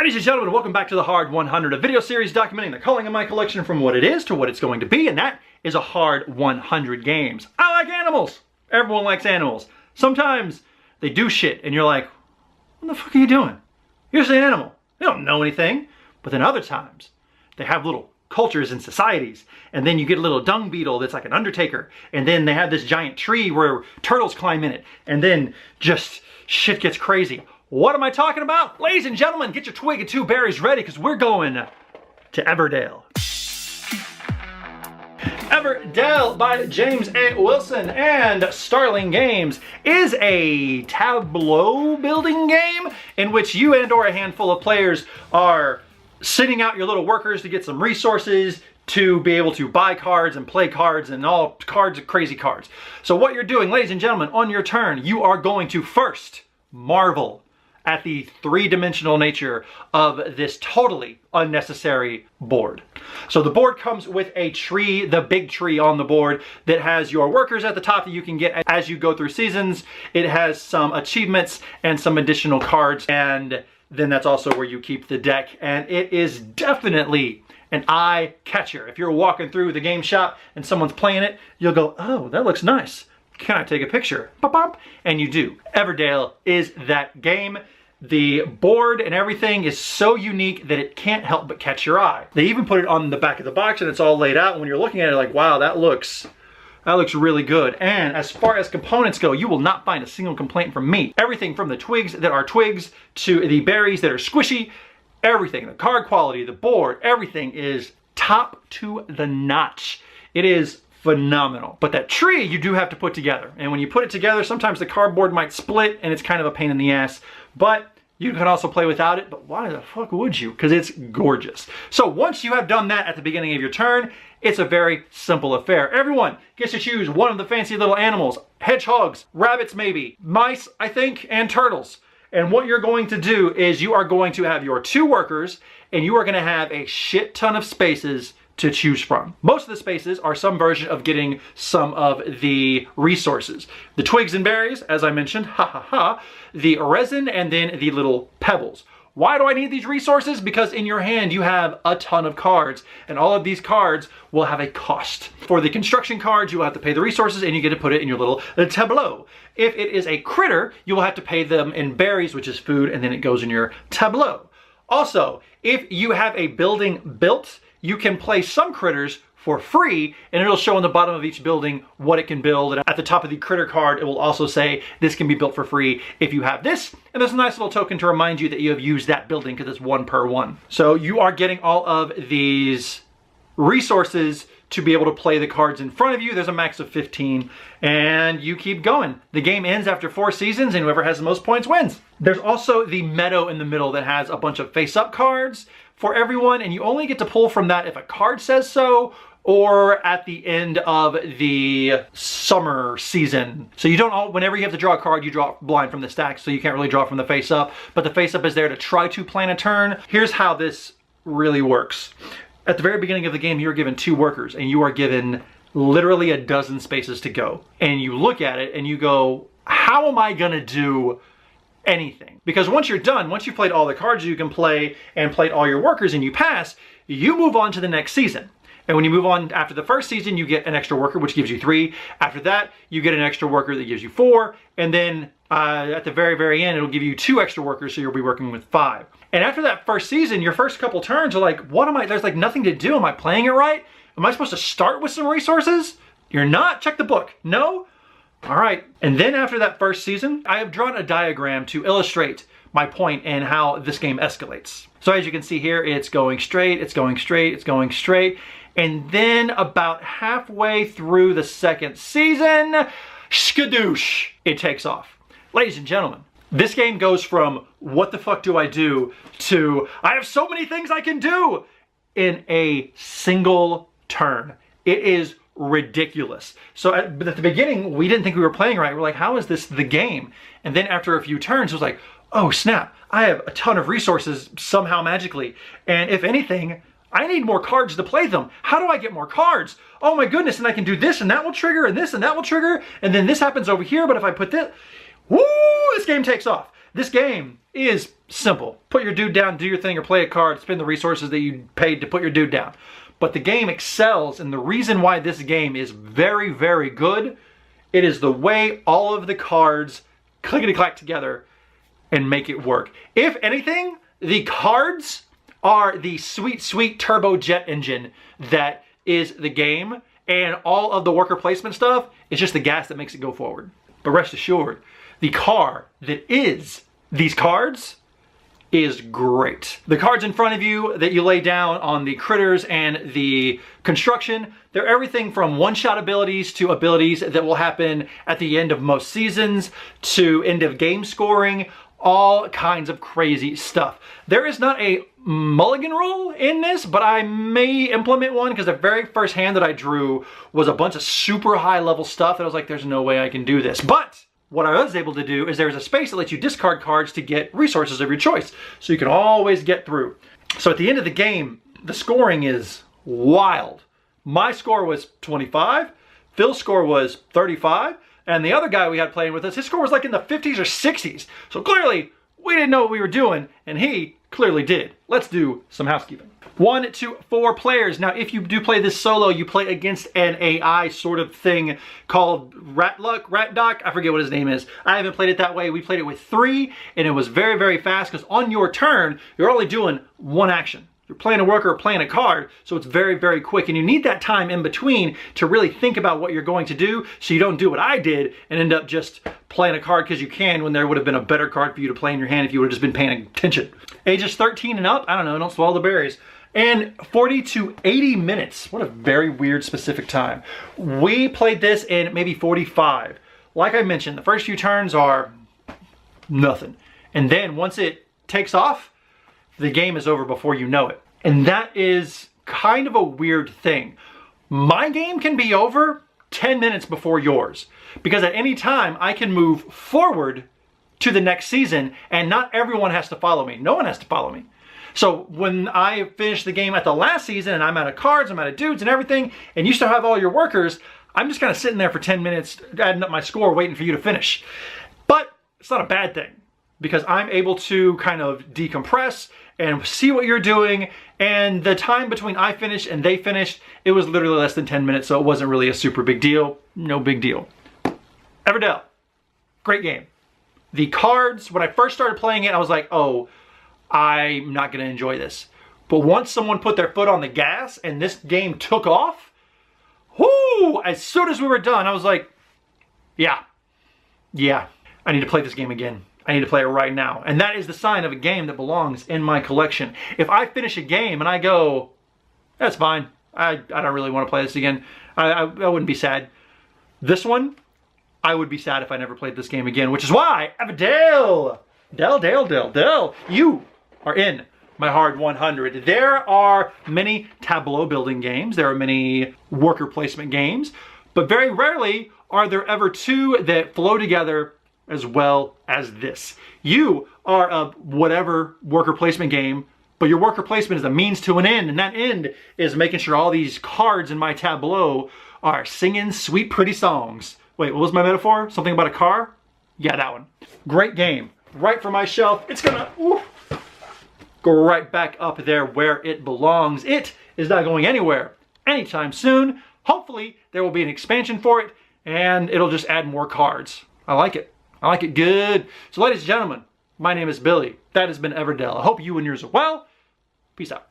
Ladies and gentlemen, welcome back to the Hard 100, a video series documenting the culling of my collection from what it is to what it's going to be, and that is a hard 100 games. I like animals. Everyone likes animals. Sometimes they do shit, and you're like, what the fuck are you doing? You're just an animal. They don't know anything. But then other times, they have little cultures and societies, and then you get a little dung beetle that's like an undertaker, and then they have this giant tree where turtles climb in it, and then just shit gets crazy. What am I talking about? Ladies and gentlemen, get your twig and two berries ready because we're going to Everdell. Everdell by James A. Wilson and Starling Games is a tableau building game in which you and or a handful of players are sending out your little workers to get some resources to be able to buy cards and play cards and all cards, crazy cards. So what you're doing, ladies and gentlemen, on your turn, you are going to first marvel at the three-dimensional nature of this totally unnecessary board. So the board comes with a tree, the big tree on the board that has your workers at the top that you can get as you go through seasons. It has some achievements and some additional cards, and then that's also where you keep the deck, and it is definitely an eye catcher. If you're walking through the game shop and someone's playing it, you'll go, oh, that looks nice. Can I take a picture? Bop, bop. And you do. Everdell is that game. The board and everything is so unique that it can't help but catch your eye. They even put it on the back of the box and it's all laid out. And when you're looking at it, like, wow, that looks really good. And as far as components go, you will not find a single complaint from me. Everything from the twigs that are twigs to the berries that are squishy, everything, the card quality, the board, everything is top to the notch. It is phenomenal. But that tree you do have to put together. And when you put it together, sometimes the cardboard might split and it's kind of a pain in the ass. But you can also play without it, but why the fuck would you? Because it's gorgeous. So once you have done that at the beginning of your turn, it's a very simple affair. Everyone gets to choose one of the fancy little animals. Hedgehogs, rabbits maybe, mice, I think, and turtles. And what you're going to do is you are going to have your two workers, and you are going to have a shit ton of spaces to choose from. Most of the spaces are some version of getting some of the resources. The twigs and berries, as I mentioned, the resin, and then the little pebbles. Why do I need these resources? Because in your hand you have a ton of cards, and all of these cards will have a cost. For the construction cards, you will have to pay the resources and you get to put it in your little tableau. If it is a critter, you will have to pay them in berries, which is food, and then it goes in your tableau. Also, if you have a building built, you can play some critters for free, and it'll show on the bottom of each building what it can build. And at the top of the critter card, it will also say this can be built for free if you have this. And there's a nice little token to remind you that you have used that building because it's 1 per 1. So you are getting all of these resources to be able to play the cards in front of you. There's a max of 15, and you keep going. The game ends after 4 seasons, and whoever has the most points wins. There's also the meadow in the middle that has a bunch of face-up cards for everyone, and you only get to pull from that if a card says so, or at the end of the summer season. So you don't, whenever you have to draw a card, you draw blind from the stack, so you can't really draw from the face up, but the face up is there to try to plan a turn. Here's how this really works. At the very beginning of the game, you're given 2 workers, and you are given literally a dozen spaces to go. And you look at it and you go, how am I gonna do anything? Because once you're done, once you've played all the cards you can play and played all your workers and you pass, you move on to the next season. And when you move on after the first season, you get an extra worker, which gives you 3. After that, you get an extra worker that gives you 4. And then at the very, very end, it'll give you 2 extra workers, so you'll be working with 5. And after that first season, your first couple turns are like, what am I, there's like nothing to do. Am I playing it right? Am I supposed to start with some resources? You're not? Check the book. No? All right. And then after that first season, I have drawn a diagram to illustrate my point and how this game escalates. So as you can see here, it's going straight, it's going straight, it's going straight. And then about halfway through the second season, skadoosh, it takes off. Ladies and gentlemen, this game goes from what the fuck do I do to I have so many things I can do in a single turn. It is ridiculous. So at the beginning, we didn't think we were playing right. We're like, how is this the game? And then after a few turns, it was like, oh snap, I have a ton of resources somehow magically. And if anything, I need more cards to play them. How do I get more cards? Oh my goodness, and I can do this and that will trigger and this and that will trigger. And then this happens over here, but if I put this, woo, this game takes off. This game is simple. Put your dude down, do your thing, or play a card, spend the resources that you paid to put your dude down. But the game excels, and the reason why this game is very, very good, it is the way all of the cards clickety-clack together and make it work. If anything, the cards are the sweet, sweet turbojet engine that is the game, and all of the worker placement stuff is just the gas that makes it go forward. But rest assured, the car that is these cards is great. The cards in front of you that you lay down on the critters and the construction, they're everything from one-shot abilities to abilities that will happen at the end of most seasons to end of game scoring, all kinds of crazy stuff. There is not a mulligan rule in this, but I may implement one because the very first hand that I drew was a bunch of super high level stuff that I was like, there's no way I can do this. But what I was able to do is there's a space that lets you discard cards to get resources of your choice. So you can always get through. So at the end of the game, the scoring is wild. My score was 25. Phil's score was 35. And the other guy we had playing with us, his score was like in the 50s or 60s. So clearly we didn't know what we were doing, and he clearly did. Let's do some housekeeping. 1 to 4 players. Now, if you do play this solo, you play against an AI sort of thing called Ratdoc. I forget what his name is. I haven't played it that way. We played it with 3, and it was very, very fast because on your turn, you're only doing one action. You're playing a worker or playing a card, so it's very, very quick. And you need that time in between to really think about what you're going to do so you don't do what I did and end up just playing a card because you can when there would have been a better card for you to play in your hand if you would have just been paying attention. Ages 13 and up, I don't know, don't swallow the berries. And 40 to 80 minutes. What a very weird specific time. We played this in maybe 45. Like I mentioned, the first few turns are nothing. And then once it takes off, the game is over before you know it. And that is kind of a weird thing. My game can be over 10 minutes before yours. Because at any time, I can move forward to the next season, and not everyone has to follow me. No one has to follow me. So when I finish the game at the last season and I'm out of cards, I'm out of dudes and everything, and you still have all your workers, I'm just kind of sitting there for 10 minutes adding up my score waiting for you to finish. But it's not a bad thing because I'm able to kind of decompress and see what you're doing, and the time between I finished and they finished, it was literally less than 10 minutes, so it wasn't really a super big deal. No big deal. Everdell, great game. The cards, when I first started playing it, I was like, oh, I'm not going to enjoy this. But once someone put their foot on the gas and this game took off, whoo, as soon as we were done, I was like, yeah, I need to play this game again. I need to play it right now. And that is the sign of a game that belongs in my collection. If I finish a game and I go, that's fine, I don't really want to play this again, I wouldn't be sad. This one, I would be sad if I never played this game again, which is why, Everdell, Dell, you are in my hard 100. There are many tableau building games, there are many worker placement games, but very rarely are there ever two that flow together as well as this. You are a whatever worker placement game, but your worker placement is a means to an end, and that end is making sure all these cards in my tableau are singing sweet, pretty songs. Wait, what was my metaphor? Something about a car? Yeah, that one. Great game. Right from my shelf. It's gonna go right back up there where it belongs. It is not going anywhere anytime soon. Hopefully, there will be an expansion for it, and it'll just add more cards. I like it. I like it good. So ladies and gentlemen, my name is Billy. That has been Everdell. I hope you and yours are well. Peace out.